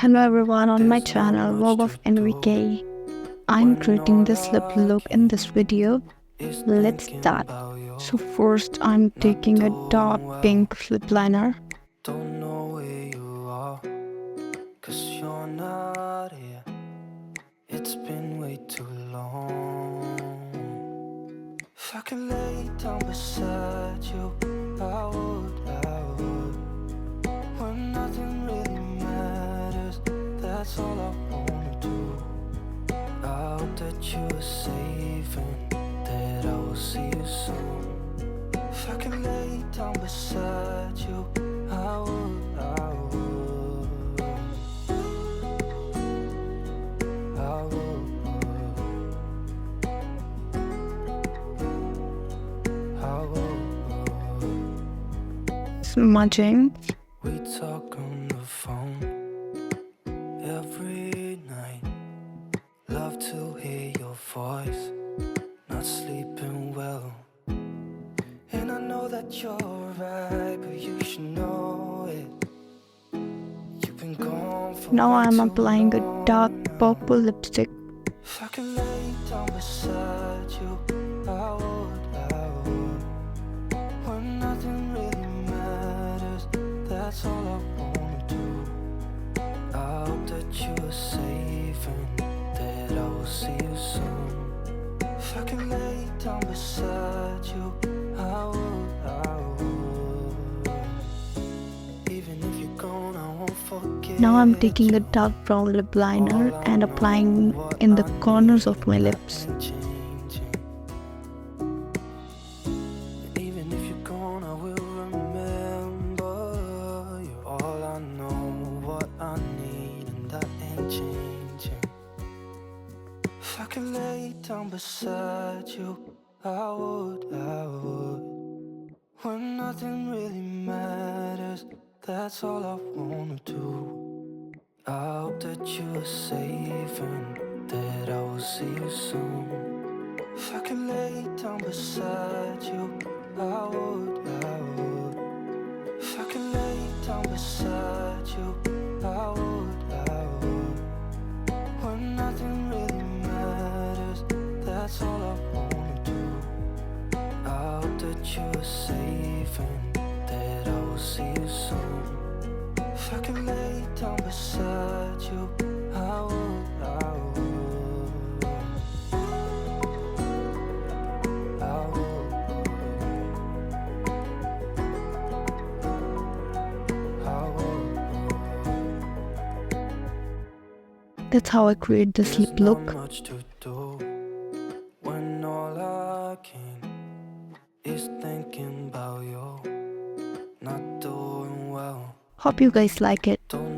Hello everyone on my channel Vogue of NVK. I'm creating this lip look in this video. Let's start. So first I'm taking a dark pink lip liner. Don't know where you are, 'cause you're not here. It's been way too long. If I could lay down beside you, I would. When nothing really matters, that's all I wanna do. I hope that you are safe and that I will see you soon. If I could lay down beside you, I would. Smudging. We talk on the phone every night. Love to hear your voice. Not sleeping well. And I know that you're right, but you should know it. You've been gone for Now way I'm too applying a dark long purple lipstick. If I could lay down beside you, I would. When nothing really matters, that's all I wanna do. I hope that you are safe and that I will see you soon. If I could lay down beside you, I would. Even if you're gone, I won't forget. Now I'm taking a dark brown lip liner and applying in the corners of my lips. Even if you're gone, I will remember. You're all I know, what I need, and that ain't changing. If I could lay down beside you, I would. When nothing really matters, that's all I wanna do. I hope that you are safe and that I will see you soon. If I could lay down beside you, I would. If I could lay down beside you, I would. When nothing really matters, that's all I wanna do. I hope that you are safe and that I will see you soon. If I could lay down beside you, I would. That's how I create this lip look. Not much to do when all I can is thinking about you, not doing well. Hope you guys like it. Don't